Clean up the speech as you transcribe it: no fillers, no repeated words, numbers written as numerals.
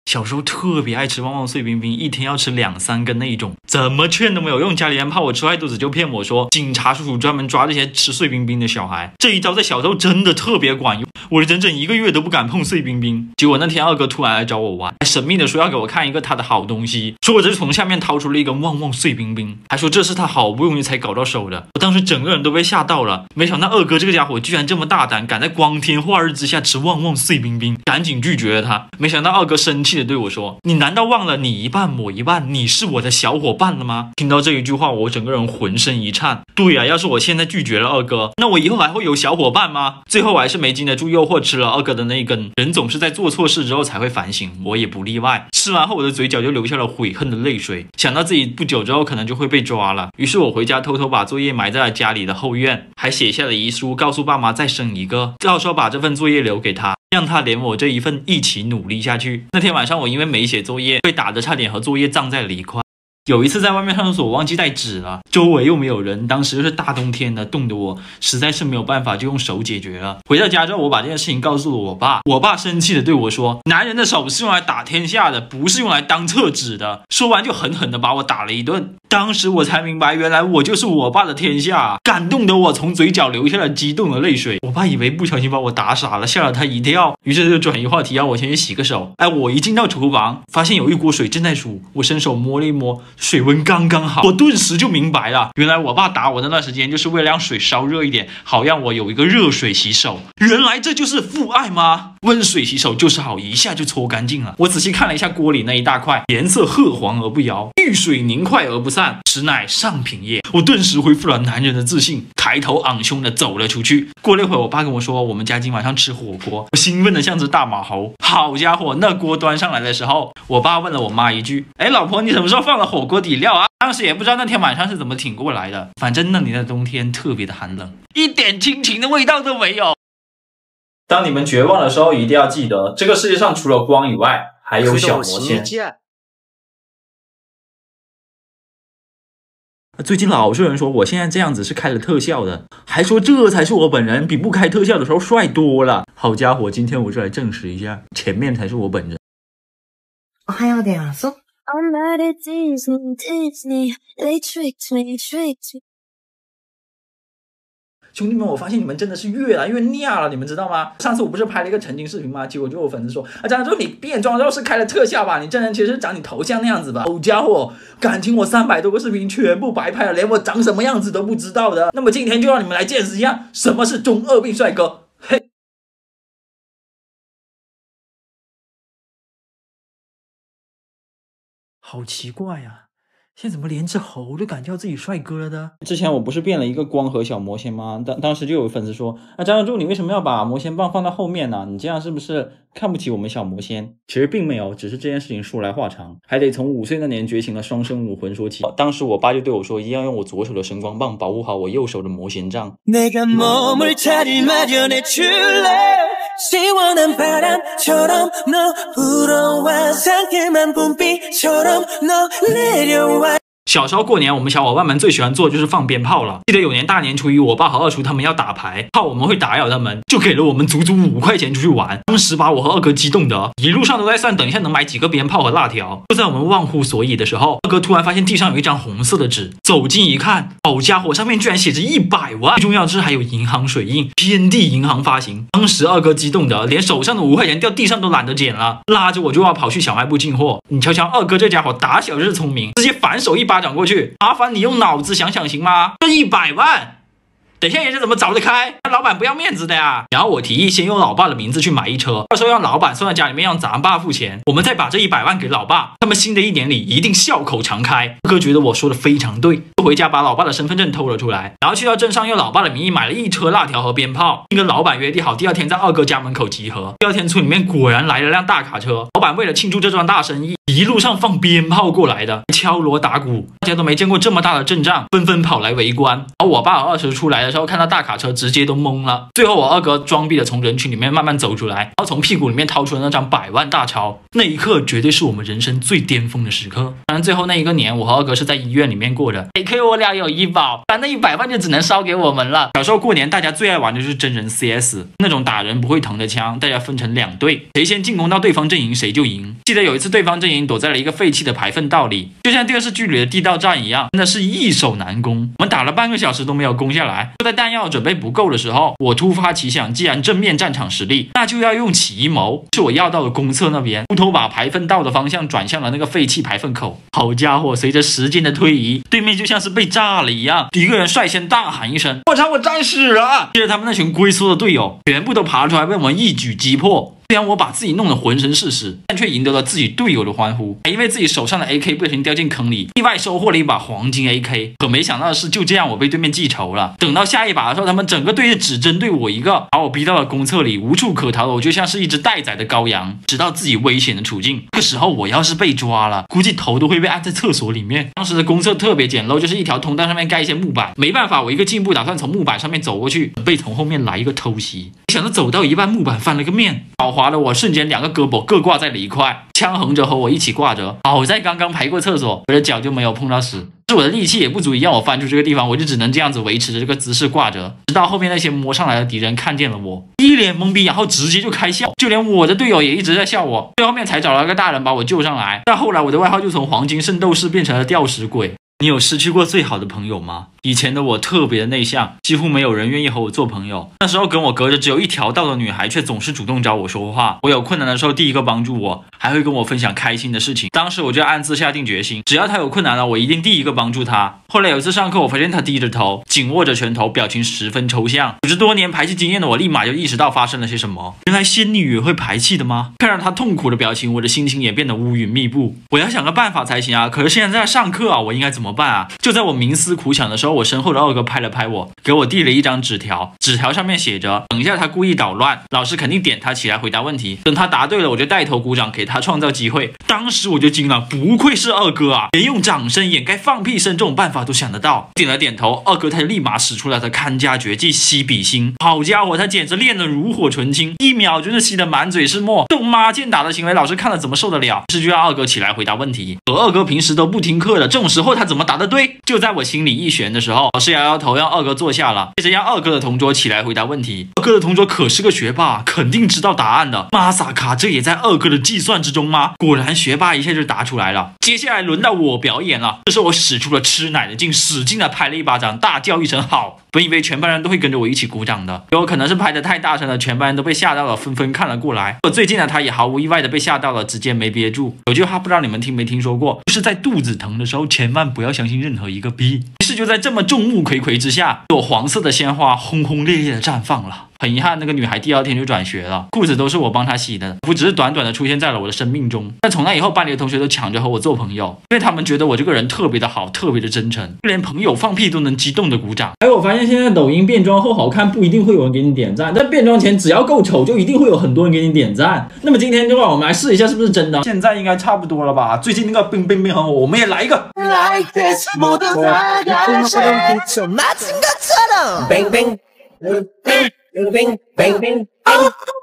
小时候特别爱吃旺旺碎冰冰，一天要吃2、3根那一种，怎么劝都没有用。家里人怕我吃坏肚子，就骗我说警察叔叔专门抓这些吃碎冰冰的小孩。这一招在小时候真的特别管用，我整整1个月都不敢碰碎冰冰。结果那天二哥突然来找我玩，还神秘的说要给我看一个他的好东西，说我这从下面掏出了一根旺旺碎冰冰，还说这是他好不容易才搞到手的。我当时整个人都被吓到了，没想到二哥这个家伙居然这么大胆，敢在光天化日之下吃旺旺碎冰冰，赶紧拒绝了他。没想到二哥生气的对我说：“你难道忘了你一半我一半，你是我的小伙伴了吗？”听到这一句话，我整个人浑身一颤。对呀，要是我现在拒绝了二哥，那我以后还会有小伙伴吗？最后我还是没经得住诱惑，吃了二哥的那一根。人总是在做错事之后才会反省，我也不例外。吃完后，我的嘴角就流下了悔恨的泪水，想到自己不久之后可能就会被抓了。于是我回家偷偷把作业埋在了家里的后院，还写下了遗书，告诉爸妈再生一个，到时候把这份作业留给他，让他连我这一份一起努力下去。那天晚上我因为没写作业，被打得差点和作业葬在了一块。有一次在外面上厕所忘记带纸了，周围又没有人，当时又是大冬天的，冻得我实在是没有办法，就用手解决了。回到家之后，我把这件事情告诉了我爸，我爸生气的对我说：“男人的手是用来打天下的，不是用来当厕纸的。”说完就狠狠的把我打了一顿。当时我才明白，原来我就是我爸的天下，感动的我从嘴角流下了激动的泪水。我爸以为不小心把我打傻了，吓了他一跳，于是就转移话题，让我先去洗个手。我一进到厨房，发现有一锅水正在煮，我伸手摸了一摸，水温刚刚好，我顿时就明白了，原来我爸打我那段时间就是为了让水烧热一点，好让我有一个热水洗手。原来这就是父爱吗？温水洗手就是好，一下就搓干净了。我仔细看了一下锅里那一大块，颜色褐黄而不摇，遇水凝块而不散，实乃上品也。我顿时恢复了男人的自信，抬头昂胸的走了出去。过了一会儿，我爸跟我说我们家今晚上吃火锅，我兴奋的像只大马猴。好家伙，那锅端上来的时候，我爸问了我妈一句：“老婆，你什么时候放了火锅底料啊？”当时也不知道那天晚上是怎么挺过来的，反正那年的冬天特别的寒冷，一点亲情的味道都没有。当你们绝望的时候，一定要记得，这个世界上除了光以外，还有小魔仙。最近老是有人说我现在这样子是开了特效的，还说这才是我本人，比不开特效的时候帅多了。好家伙，今天我就来证实一下，前面才是我本人。おはようございます。I'm mad at Disney, they tricked me. 兄弟们，我发现你们真的是越来越尿了，你们知道吗？上次我不是拍了一个澄清视频吗？结果就有粉丝说：“张周你变装之后是开了特效吧？你真人其实长你头像那样子吧？”好家伙，感情我300多个视频全部白拍了，连我长什么样子都不知道的。那么今天就让你们来见识一下什么是中二病帅哥。嘿。好奇怪呀，现在怎么连只猴都敢叫自己帅哥了的？之前我不是变了一个光和小魔仙吗？当时就有粉丝说：“张小柱，你为什么要把魔仙棒放到后面呢？你这样是不是看不起我们小魔仙？”其实并没有，只是这件事情说来话长，还得从5岁那年觉醒了双生武魂说起。当时我爸就对我说，一定要用我左手的神光棒保护好我右手的魔仙杖。小时候过年，我们小伙伴们最喜欢做的就是放鞭炮了。记得有年大年初一，我爸和二叔他们要打牌，怕我们会打扰他们，就给了我们足足5块钱出去玩。当时把我和二哥激动的，一路上都在算等一下能买几个鞭炮和辣条。就在我们忘乎所以的时候，二哥突然发现地上有一张红色的纸，走近一看，好家伙，上面居然写着100万！最重要的是还有银行水印，天地银行发行。当时二哥激动的连手上的5块钱掉地上都懒得捡了，拉着我就要跑去小卖部进货。你瞧瞧二哥这家伙打小就是聪明，直接反手一巴掌过去，麻烦你用脑子想想行吗？这100万，等一下人家怎么找得开？老板不要面子的呀！然后我提议先用老爸的名字去买一车，到时候让老板送到家里面，让咱爸付钱，我们再把这100万给老爸，他们新的一年里一定笑口常开。二哥觉得我说的非常对，就回家把老爸的身份证偷了出来，然后去到镇上用老爸的名义买了1车辣条和鞭炮，并跟老板约定好第2天在二哥家门口集合。第2天村里面果然来了辆大卡车，老板为了庆祝这桩大生意，一路上放鞭炮过来的，敲锣打鼓，大家都没见过这么大的阵仗，纷纷跑来围观。而我爸和二叔出来的的时候看到大卡车，直接都懵了。最后我二哥装逼的从人群里面慢慢走出来，然后从屁股里面掏出了那张100万大钞。那一刻绝对是我们人生最巅峰的时刻。当然最后那一个年，我和二哥是在医院里面过的，得亏我俩有医保，但那100万就只能烧给我们了。小时候过年大家最爱玩的就是真人 CS， 那种打人不会疼的枪，大家分成2队，谁先进攻到对方阵营谁就赢。记得有一次对方阵营躲在了一个废弃的排粪道里，就像电视剧里的地道战一样，真的是易守难攻。我们打了半个小时都没有攻下来，就在弹药准备不够的时候，我突发奇想，既然正面战场实力，那就要用奇异谋。是我要到了公厕那边，偷偷把排粪道的方向转向了那个废弃排粪口。好家伙，随着时间的推移，对面就像是被炸了一样，第一个人率先大喊一声：“我操，我战死了！”接着他们那群龟缩的队友全部都爬出来，被我们一举击破。虽然我把自己弄得浑身是屎，但却赢得了自己队友的欢呼，还因为自己手上的 AK 不小心掉进坑里，意外收获了一把黄金 AK。可没想到的是，就这样我被对面记仇了。等到下一把的时候，他们整个队只针对我一个，把我逼到了公厕里，无处可逃的我就像是一只待宰的羔羊，直到自己危险的处境。这个时候我要是被抓了，估计头都会被按在厕所里面。当时的公厕特别简陋，就是一条通道上面盖一些木板，没办法，我一个进步打算从木板上面走过去，被从后面来一个偷袭。没想到走到一半，木板翻了个面，狡猾的我瞬间2个胳膊各挂在了一块，枪横着和我一起挂着。好在刚刚排过厕所，我的脚就没有碰到屎。是我的力气也不足以让我翻出这个地方，我就只能这样子维持着这个姿势挂着，直到后面那些摸上来的敌人看见了我，一脸懵逼，然后直接就开笑，就连我的队友也一直在笑我。最后面才找了个大人把我救上来，但后来我的外号就从黄金圣斗士变成了吊死鬼。你有失去过最好的朋友吗？以前的我特别的内向，几乎没有人愿意和我做朋友。那时候跟我隔着只有一条道的女孩却总是主动找我说话，我有困难的时候第一个帮助我，还会跟我分享开心的事情。当时我就暗自下定决心，只要她有困难了，我一定第一个帮助她。后来有一次上课，我发现她低着头，紧握着拳头，表情十分抽象。有着多年排气经验的我立马就意识到发生了些什么。原来仙女也会排气的吗？看着她痛苦的表情，我的心情也变得乌云密布。我要想个办法才行啊！可是现在在上课啊，我应该怎么办啊？就在我冥思苦想的时候，我身后的二哥拍了拍我，给我递了一张纸条，纸条上面写着：等一下他故意捣乱，老师肯定点他起来回答问题，等他答对了，我就带头鼓掌，给他创造机会。当时我就惊了，不愧是二哥啊，连用掌声掩盖放屁声这种办法都想得到。点了点头，二哥他就立马使出了他看家绝技吸笔芯。好家伙，他简直练得炉火纯青，1秒就是吸得满嘴是沫。这种妈见打的行为，老师看了怎么受得了？于是就让二哥起来回答问题。可二哥平时都不听课的，这种时候他怎么答得对？就在我心里一悬的时候，老师摇摇头让二哥坐下了，接着让二哥的同桌起来回答问题。二哥的同桌可是个学霸，肯定知道答案的。妈萨卡，这也在二哥的计算之中吗？果然学霸一下就答出来了。接下来轮到我表演了，这时候我使出了吃奶的劲，使劲的拍了一巴掌，大叫一声好。本以为全班人都会跟着我一起鼓掌的，有可能是拍的太大声了，全班人都被吓到了，纷纷看了过来。而最近的他也毫无意外的被吓到了，直接没憋住。有句话不知道你们听没听说过，就是在肚子疼的时候，千万不要相信任何一个逼。于是就在这么众目睽睽之下，朵黄色的鲜花轰轰烈烈的绽放了。很遗憾，那个女孩第2天就转学了，裤子都是我帮她洗的，我只是短短的出现在了我的生命中。但从那以后，班里的同学都抢着和我做朋友，因为他们觉得我这个人特别的好，特别的真诚，就连朋友放屁都能激动的鼓掌。哎，我发现现在抖音变装后好看不一定会有人给你点赞，但变装前只要够丑就一定会有很多人给你点赞。那么今天就让我们来试一下是不是真的。现在应该差不多了吧？最近那个冰冰冰很火，我们也来一个。Like this, Bang bang, bang bang, bang bang.